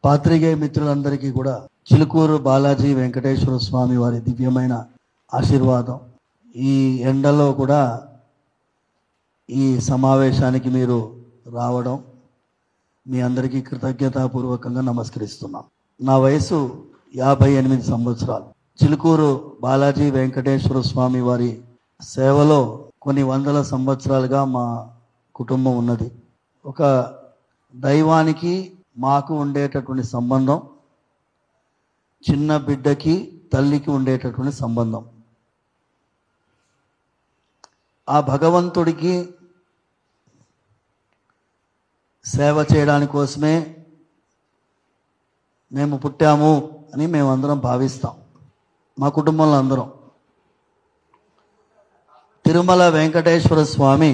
పాత్రికేయ మిత్రులందరికీ కూడా చిలుకూరు బాలాజీ వెంకటేశ్వర స్వామి వారి దివ్యమైన ఆశీర్వాదం. ఈ ఎండలో కూడా ఈ సమావేశానికి మీరు రావడం మీ అందరికీ కృతజ్ఞతాపూర్వకంగా నమస్కరిస్తున్నాం. నా వయసు 58 సంవత్సరాలు. చిలుకూరు బాలాజీ వెంకటేశ్వర స్వామి వారి సేవలో కొన్ని వందల సంవత్సరాలుగా మా కుటుంబం ఉన్నది. ఒక దైవానికి మాకు ఉండేటటువంటి సంబంధం, చిన్న బిడ్డకి తల్లికి ఉండేటటువంటి సంబంధం. ఆ భగవంతుడికి సేవ చేయడానికి కోసమే మేము పుట్టాము అని మేమందరం భావిస్తాం. మా కుటుంబంలో అందరం. తిరుమల వెంకటేశ్వర స్వామి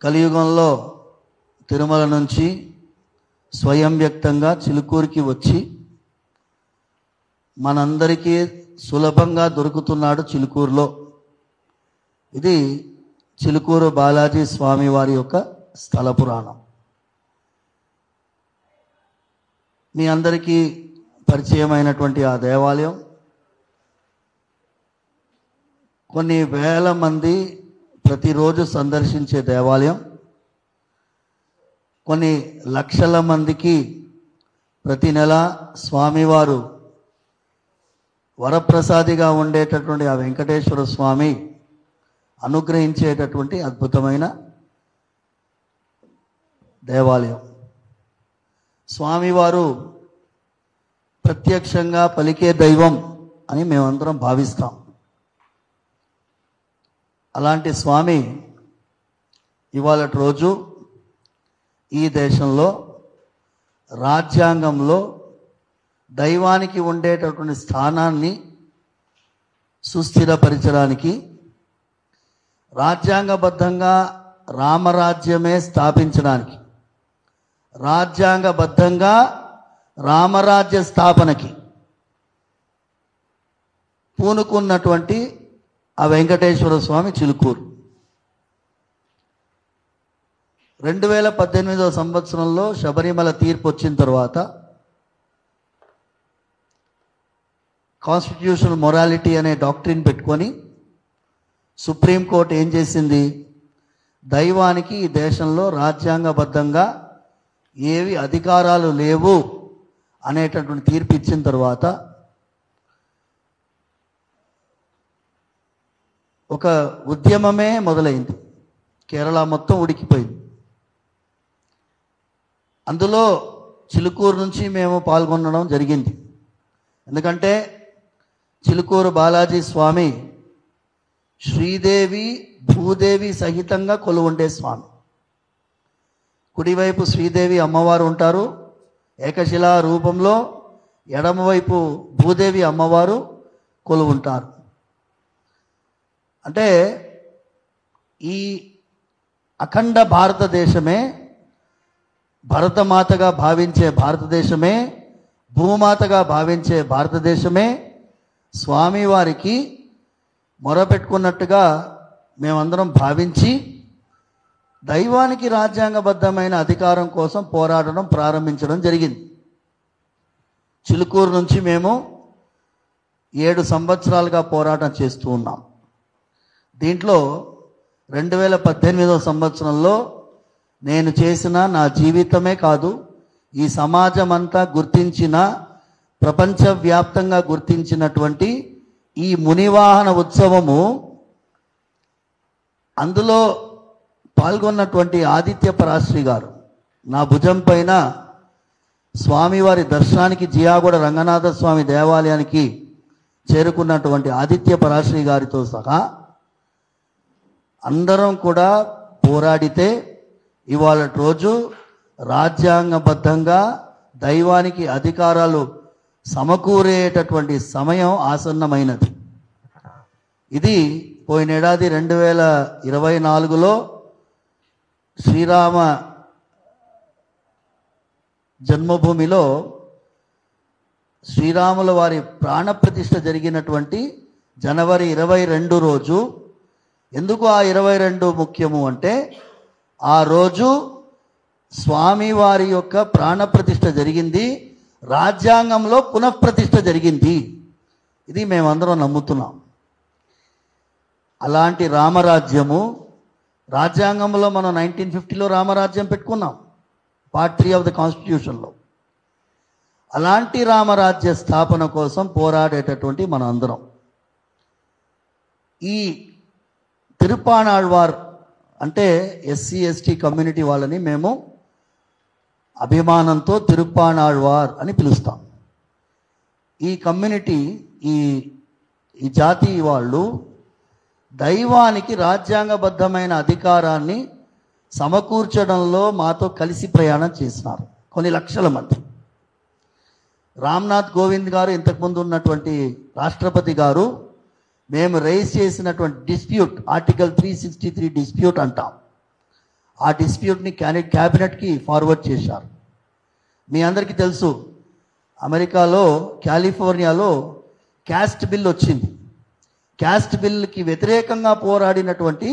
కలియుగంలో తిరుమల నుంచి స్వయం వ్యక్తంగా చిలుకూరుకి వచ్చి మనందరికీ సులభంగా దొరుకుతున్నాడు చిలుకూరులో. ఇది చిలుకూరు బాలాజీ స్వామి వారి యొక్క స్థల పురాణం. మీ అందరికీ పరిచయమైనటువంటి ఆ దేవాలయం కొన్ని వేల మంది ప్రతిరోజు సందర్శించే దేవాలయం. కొన్ని లక్షల మందికి ప్రతి నెల స్వామివారు వరప్రసాదిగా ఉండేటటువంటి ఆ వెంకటేశ్వర స్వామి అనుగ్రహించేటటువంటి అద్భుతమైన దేవాలయం. స్వామివారు ప్రత్యక్షంగా పలికే దైవం అని మేమందరం భావిస్తాం. అలాంటి స్వామి ఇవాళ రోజు ఈ దేశంలో రాజ్యాంగంలో దైవానికి ఉండేటటువంటి స్థానాన్ని సుస్థిరపరచడానికి రాజ్యాంగబద్ధంగా రామరాజ్యమే స్థాపించడానికి, రాజ్యాంగబద్ధంగా రామరాజ్య స్థాపనకి పూనుకున్నటువంటి ఆ వెంకటేశ్వర స్వామి చిలుకూరు 2018 సంవత్సరంలో శబరిమల తీర్పు వచ్చిన తర్వాత కాన్స్టిట్యూషనల్ మొరాలిటీ అనే డాక్ట్రిన్ పెట్టుకొని సుప్రీంకోర్టు ఏం చేసింది, దైవానికి ఈ దేశంలో రాజ్యాంగబద్ధంగా ఏవి అధికారాలు లేవు అనేటటువంటి తీర్పు ఇచ్చిన తర్వాత ఒక ఉద్యమమే మొదలైంది. కేరళ మొత్తం ఉడికిపోయింది. అందులో చిలుకూరు నుంచి మేము పాల్గొనడం జరిగింది. ఎందుకంటే చిలుకూరు బాలాజీ స్వామి శ్రీదేవి భూదేవి సహితంగా కొలువుండే స్వామి. కుడివైపు శ్రీదేవి అమ్మవారు ఉంటారు ఏకశిలా రూపంలో, ఎడమవైపు భూదేవి అమ్మవారు కొలువుంటారు. అంటే ఈ అఖండ భారతదేశమే, భరతమాతగా భావించే భారతదేశమే, భూమాతగా భావించే భారతదేశమే స్వామివారికి మొరపెట్టుకున్నట్టుగా మేమందరం భావించి దైవానికి రాజ్యాంగబద్ధమైన అధికారం కోసం పోరాడడం ప్రారంభించడం జరిగింది. చిలుకూరు నుంచి మేము 7 సంవత్సరాలుగా పోరాటం చేస్తూ ఉన్నాం. దీంట్లో 2018 సంవత్సరంలో నేను చేసిన నా జీవితమే కాదు, ఈ సమాజం అంతా గుర్తించిన, ప్రపంచవ్యాప్తంగా గుర్తించినటువంటి ఈ మునివాహన ఉత్సవము, అందులో పాల్గొన్నటువంటి ఆదిత్య పరాశ్రీ గారు నా భుజం పైన స్వామివారి దర్శనానికి జియాగూడ రంగనాథ స్వామి దేవాలయానికి చేరుకున్నటువంటి ఆదిత్య పరాశ్రీ గారితో సహా అందరం కూడా పోరాడితే ఇవాళ రోజు రాజ్యాంగబద్ధంగా దైవానికి అధికారాలు సమకూరేటటువంటి సమయం ఆసన్నమైనది. ఇది పోయిన ఏడాది 2024లో శ్రీరామ జన్మభూమిలో శ్రీరాముల వారి ప్రాణప్రతిష్ఠ జరిగినటువంటి జనవరి 22 రోజు. ఎందుకు ఆ 22 ముఖ్యము అంటే ఆ రోజు స్వామివారి యొక్క ప్రాణప్రతిష్ఠ జరిగింది, రాజ్యాంగంలో పునఃప్రతిష్ఠ జరిగింది. ఇది మేమందరం నమ్ముతున్నాం. అలాంటి రామరాజ్యము రాజ్యాంగంలో మనం 1950లో రామరాజ్యం పెట్టుకున్నాం, పార్ట్ 3 ఆఫ్ ద కాన్స్టిట్యూషన్లో. అలాంటి రామరాజ్య స్థాపన కోసం పోరాడేటటువంటి మనం అందరం ఈ తిరుప్పానాళ్వార్ అంటే ఎస్సీ ఎస్టీ కమ్యూనిటీ వాళ్ళని మేము అభిమానంతో తిరుప్పానాళ్వార్ అని పిలుస్తాం. ఈ కమ్యూనిటీ ఈ జాతి వాళ్ళు దైవానికి రాజ్యాంగబద్ధమైన అధికారాన్ని సమకూర్చడంలో మాతో కలిసి ప్రయాణం చేసినారు కొన్ని లక్షల మంది. రామ్నాథ్ కోవింద్ గారు, ఇంతకుముందు ఉన్నటువంటి రాష్ట్రపతి గారు, మేము రైజ్ చేసినటువంటి డిస్ప్యూట్ ఆర్టికల్ 363 డిస్ప్యూట్ అంటాం. ఆ డిస్ప్యూట్ని క్యాబినెట్కి ఫార్వర్డ్ చేశారు. మీ అందరికీ తెలుసు, అమెరికాలో కాలిఫోర్నియాలో క్యాస్ట్ బిల్ వచ్చింది. క్యాస్ట్ బిల్కి వ్యతిరేకంగా పోరాడినటువంటి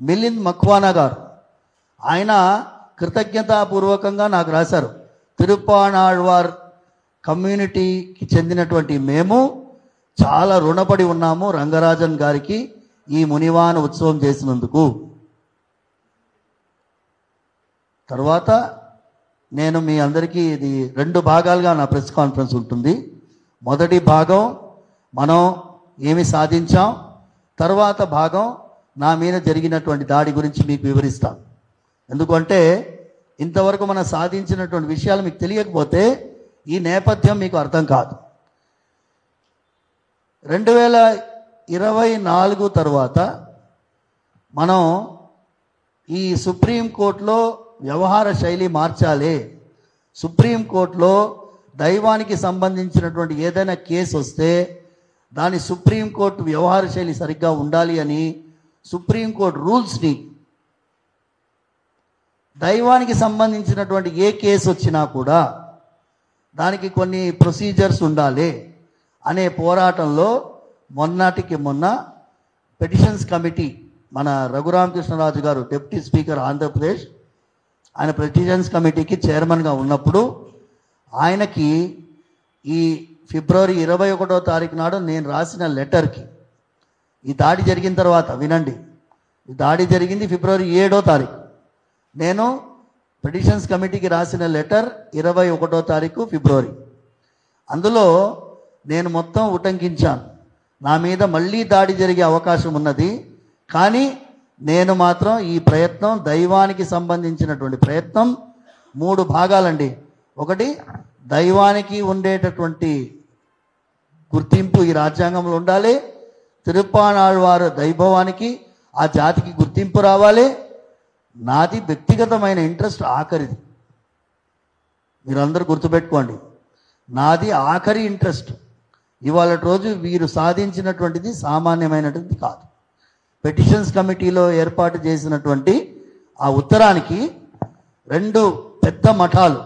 మిలింద్ మక్వానా గారు, ఆయన కృతజ్ఞతాపూర్వకంగా నాకు రాశారు, తిరుప్పానాళ్వార్ కమ్యూనిటీకి చెందినటువంటి మేము చాలా రుణపడి ఉన్నాము రంగరాజన్ గారికి ఈ మునివాన ఉత్సవం చేసినందుకు. తర్వాత నేను మీ అందరికీ ఇది 2 భాగాలుగా నా ప్రెస్ కాన్ఫరెన్స్ ఉంటుంది. మొదటి భాగం మనం ఏమి సాధించాం, తర్వాత భాగం నా మీద జరిగినటువంటి దాడి గురించి మీకు వివరిస్తాను. ఎందుకంటే ఇంతవరకు మనం సాధించినటువంటి విషయాలు మీకు తెలియకపోతే ఈ నేపథ్యం మీకు అర్థం కాదు. 2024 తర్వాత మనం ఈ సుప్రీంకోర్టులో వ్యవహార శైలి మార్చాలి. సుప్రీంకోర్టులో దైవానికి సంబంధించినటువంటి ఏదైనా కేసు వస్తే దాని సుప్రీంకోర్టు వ్యవహార శైలి సరిగ్గా ఉండాలి అని సుప్రీంకోర్టు రూల్స్ని దైవానికి సంబంధించినటువంటి ఏ కేసు వచ్చినా కూడా దానికి కొన్ని ప్రొసీజర్స్ ఉండాలి అనే పోరాటంలో మొన్నటికి మొన్న పెటిషన్స్ కమిటీ, మన రఘురామకృష్ణరాజు గారు డిప్యూటీ స్పీకర్ ఆంధ్రప్రదేశ్, ఆయన పెటిషన్స్ కమిటీకి చైర్మన్గా ఉన్నప్పుడు ఆయనకి ఈ ఫిబ్రవరి 21వ తారీఖు నాడు నేను రాసిన లెటర్కి, ఈ దాడి జరిగిన తర్వాత వినండి, ఈ దాడి జరిగింది ఫిబ్రవరి 7వ తారీఖు, నేను పెటిషన్స్ కమిటీకి రాసిన లెటర్ 21వ తారీఖు ఫిబ్రవరి, అందులో నేను మొత్తం ఉటంకించాను. నా మీద మళ్ళీ దాడి జరిగే అవకాశం ఉన్నది, కానీ నేను మాత్రం ఈ ప్రయత్నం దైవానికి సంబంధించినటువంటి ప్రయత్నం 3 భాగాలండి. ఒకటి, దైవానికి ఉండేటటువంటి గుర్తింపు ఈ రాజ్యాంగంలో ఉండాలి, తిరుప్పానాళ్వార్ దైభవానికి ఆ జాతికి గుర్తింపు రావాలి. నాది వ్యక్తిగతమైన ఇంట్రెస్ట్ ఆఖరిది, మీరందరూ గుర్తుపెట్టుకోండి, నాది ఆఖరి ఇంట్రెస్ట్. ఇవాళ రోజు వీరు సాధించినటువంటిది సామాన్యమైనటువంటిది కాదు. పెటిషన్స్ కమిటీలో ఏర్పాటు చేసినటువంటి ఆ ఉత్తరానికి 2 పెద్ద మఠాలు,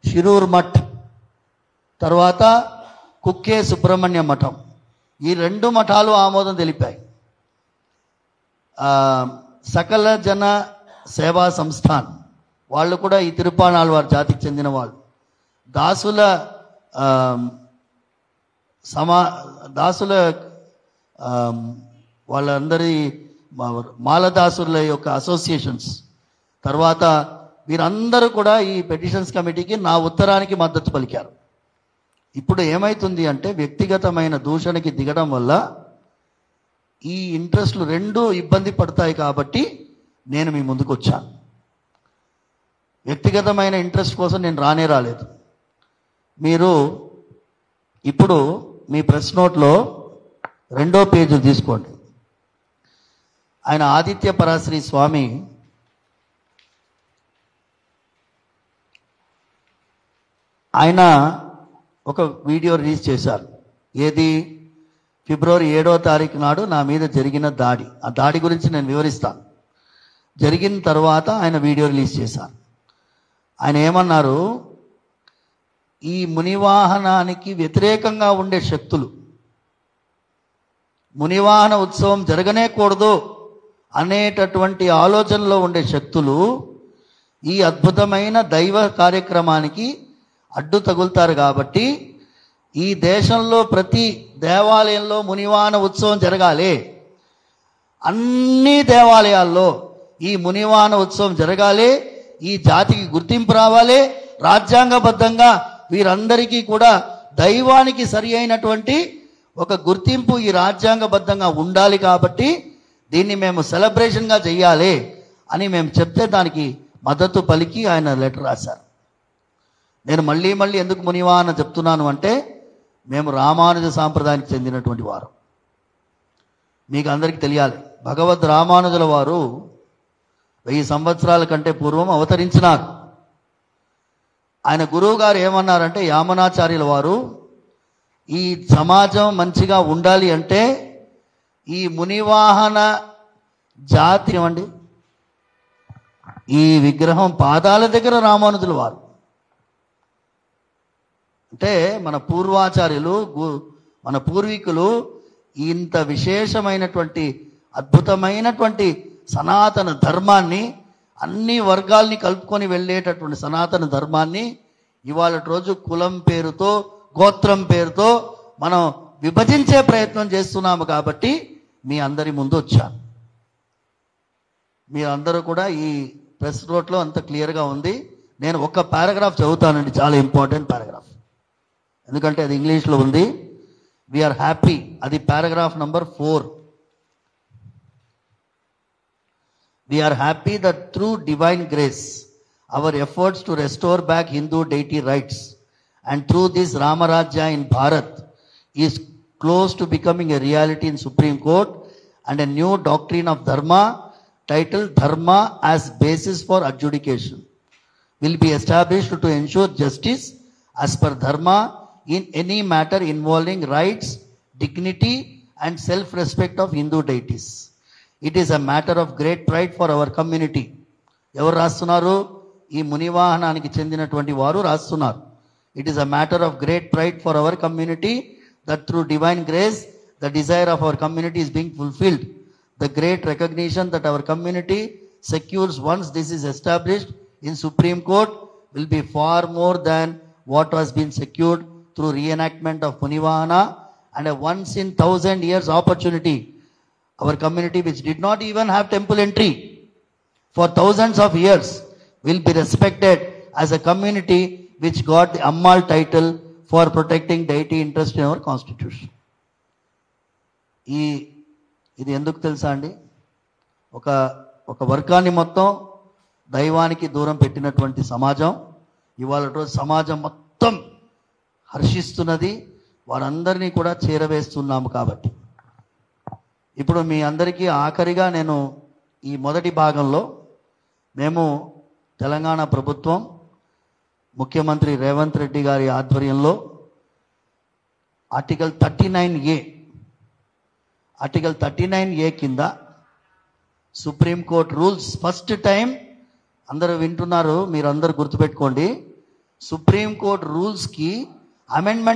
షిరూర్ మఠ్ తర్వాత కుక్కే సుబ్రహ్మణ్య మఠం, ఈ 2 మఠాలు ఆమోదం తెలిపాయి. సకల జన సేవా సంస్థాన్ వాళ్ళు కూడా ఈ తిరుప్పానాళ్వార్ జాతికి చెందిన వాళ్ళు. దాసుల వాళ్ళందరి మాలదాసుల యొక్క అసోసియేషన్స్, తర్వాత వీరందరూ కూడా ఈ పెటిషన్స్ కమిటీకి నా ఉత్తరానికి మద్దతు పలికారు. ఇప్పుడు ఏమవుతుంది అంటే వ్యక్తిగతమైన దూషణకి దిగడం వల్ల ఈ ఇంట్రెస్ట్లు 2 ఇబ్బంది పడతాయి. కాబట్టి నేను మీ ముందుకు వచ్చాను. వ్యక్తిగతమైన ఇంట్రెస్ట్ కోసం నేను రాలేదు. మీరు ఇప్పుడు మీ ప్రెస్ నోట్లో 2వ పేజీ తీసుకోండి. ఆయన ఆదిత్య పరాశ్రీ స్వామి ఆయన ఒక వీడియో రిలీజ్ చేశారు. ఏది? ఫిబ్రవరి 7వ తారీఖు నాడు నా మీద జరిగిన దాడి. ఆ దాడి గురించి నేను వివరిస్తాను. జరిగిన తర్వాత ఆయన వీడియో రిలీజ్ చేశారు. ఆయన ఏమన్నారు, ఈ మునివాహనానికి వ్యతిరేకంగా ఉండే శక్తులు, మునివాహన ఉత్సవం జరగనే కూడదు అనేటటువంటి ఆలోచనలో ఉండే శక్తులు ఈ అద్భుతమైన దైవ కార్యక్రమానికి అడ్డు తగులుతారు. కాబట్టి ఈ దేశంలో ప్రతి దేవాలయంలో మునివాన ఉత్సవం జరగాలి. అన్ని దేవాలయాల్లో ఈ మునివాన ఉత్సవం జరగాలి. ఈ జాతికి గుర్తింపు రావాలి. రాజ్యాంగబద్ధంగా వీరందరికీ కూడా దైవానికి సరి అయినటువంటి ఒక గుర్తింపు ఈ రాజ్యాంగబద్ధంగా ఉండాలి. కాబట్టి దీన్ని మేము సెలబ్రేషన్గా చెయ్యాలి అని మేము చెప్తే దానికి మద్దతు పలికి ఆయన లెటర్ రాశారు. నేను మళ్ళీ ఎందుకు మునివాన చెప్తున్నాను అంటే, మేము రామానుజ సాంప్రదాయానికి చెందినటువంటి వారు. మీకు అందరికీ తెలియాలి, భగవద్ రామానుజుల వారు 1000 సంవత్సరాల కంటే పూర్వం అవతరించినారు. ఆయన గురువు గారు ఏమన్నారంటే, యామనాచార్యుల వారు ఈ సమాజం మంచిగా ఉండాలి అంటే ఈ మునివాహన జాతి ఏమండి, ఈ విగ్రహం పాదాల దగ్గర రామానుజుల వారు అంటే మన పూర్వాచార్యులు, మన పూర్వీకులు ఇంత విశేషమైనటువంటి అద్భుతమైనటువంటి సనాతన ధర్మాన్ని, అన్ని వర్గాల్ని కలుపుకొని వెళ్ళేటటువంటి సనాతన ధర్మాన్ని ఇవాళ రోజు కులం పేరుతో, గోత్రం పేరుతో మనం విభజించే ప్రయత్నం చేస్తున్నాము. కాబట్టి మీ అందరి ముందు వచ్చాను. మీరందరూ కూడా ఈ ప్రెస్ నోట్లో అంత క్లియర్గా ఉంది. నేను ఒక పారాగ్రాఫ్ చదువుతానండి, చాలా ఇంపార్టెంట్ పారాగ్రాఫ్, ఎందుకంటే అది ఇంగ్లీష్లో ఉంది. వీఆర్ హ్యాపీ, అది paragraph number 4. We are happy that through divine grace, our efforts to restore back Hindu deity rights and through this Ramarajya in Bharat is close to becoming a reality in Supreme Court, and a new doctrine of Dharma titled Dharma as basis for adjudication will be established to ensure justice as per Dharma in any matter involving rights, dignity and self-respect of Hindu deities. It is a matter of great pride for our community. ఎవరు రాస్తున్నారు? ఈ మునివాహనానికి చెందినటువంటి వారు రాస్తున్నారు. It is a matter of great pride for our community that through divine grace the desire of our community is being fulfilled. The great recognition that our community secures once this is established in Supreme Court will be far more than what has been secured through reenactment of Munivahana, and a once in 1000 years opportunity. Our community, which did not even have temple entry for thousands of years, will be respected as a community which got the Ammal title for protecting deity interest in our constitution. ఇది ఎందుకు తెలుసా అండి? ఒక వర్గాన్ని మొత్తం దైవానికి దూరం పెట్టినటువంటి సమాజం ఇవాళ రోజు సమాజం మొత్తం హర్షిస్తున్నది. వారందరినీ కూడా చేరవేస్తున్నాము. కాబట్టి ఇప్పుడు మీ అందరికీ ఆఖరిగా నేను ఈ మొదటి భాగంలో మేము తెలంగాణ ప్రభుత్వం ముఖ్యమంత్రి రేవంత్ రెడ్డి గారి ఆధ్వర్యంలో ఆర్టికల్ 39A కింద సుప్రీంకోర్టు రూల్స్ ఫస్ట్ టైం, అందరూ వింటున్నారు, మీరు అందరూ గుర్తుపెట్టుకోండి, సుప్రీంకోర్టు రూల్స్కి అమెండ్మెంట్